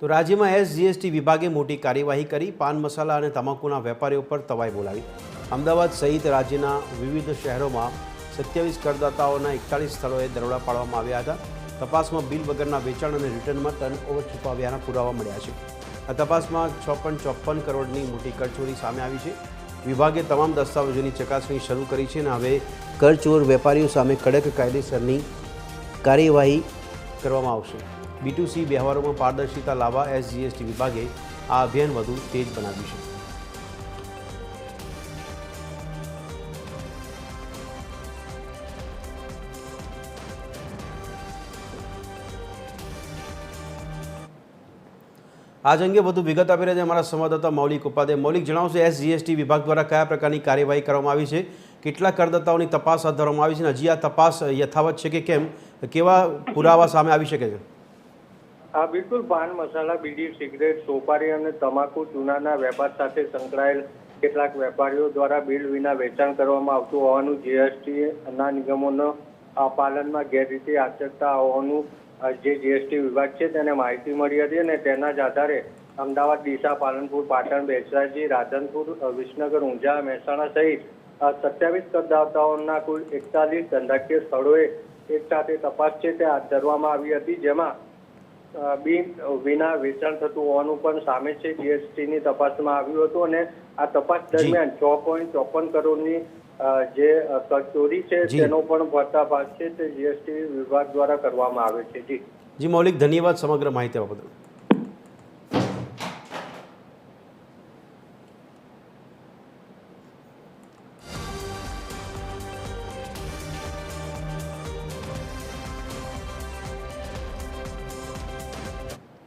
તો રાજ્યમાં એસજીએસટી વિભાગે મોટી કાર્યવાહી કરી પાન મસાલા અને તમાકુના વેપારીઓ પર તવાઈ બોલાવી। અમદાવાદ સહિત રાજ્યના વિવિધ શહેરોમાં 27 કરદાતાઓના 41 સ્થળોએ દરોડા પાડવામાં આવ્યા હતા। તપાસમાં બિલ વગરના વેચાણ અને રિટર્નમાં ટર્નઓવર છુપાવ્યાના પુરાવા મળ્યા છે। આ તપાસમાં 6.54 કરોડની મોટી કરચોરી સામે આવી છે। વિભાગે તમામ દસ્તાવેજોની ચકાસણી શરૂ કરી છે અને હવે કરચોર વેપારીઓ સામે કડક કાયદેસરની કાર્યવાહી કરવામાં આવશે। B2C વ્યવહારોમાં પારદર્શિતા લાવવા એસજીએસટી વિભાગે આ અભિયાન વધુ તેજ બનાવ્યું છે। આજ અંગે વધુ વિગત આપી રહ્યા છે અમારા સંવાદદાતા મૌલિક ઉપાધ્યાય। મૌલિક, જણાવશો એસજીએસટી વિભાગ દ્વારા કયા પ્રકારની કાર્યવાહી કરવામાં આવી છે, કેટલા કરદાતાઓની તપાસ હાથ ધરવામાં આવી છે અને હજી આ તપાસ યથાવત છે કે કેમ, કેવા પુરાવા સામે આવી શકે છે? હા, બિલકુલ। પાન મસાલા, બીડી, સિગરેટ, સોપારી અને તમાકુ ચૂનાના વેપાર સાથે સંકળાયેલ કેટલાક વેપારીઓ દ્વારા બિલ વિના વેચાણ કરવામાં આવતું હોવાનું જીએસટીના નિયમોનો પાલનમાં ગેરરીતિ આચરતા હોવાનું જે જીએસટી વિભાગ છે તેને માહિતી મળી હતી અને તેના જ આધારે અમદાવાદ, ડીસા, પાલનપુર, પાટણ, બેચરાજી, રાધનપુર, વિસનગર, ઊંઝા, મહેસાણા સહિત 27 કરદાતાઓના કુલ 41 ધંધાકીય સ્થળોએ એક સાથે તપાસ છે તે હાથ ધરવામાં આવી હતી, જેમાં બિલ વિના વેચાણ થતું હોવાનું પણ સામે છે જીએસટીની તપાસમાં આવ્યું હતું અને આ તપાસ દરમિયાન 6.54 કરોડની જે ચોરી છે તેનો પણ પર્દાફાશ છે તે જીએસટી વિભાગ દ્વારા કરવામાં આવે છે। જી મૌલિક, ધન્યવાદ સમગ્ર માહિતી આપવા બદલ।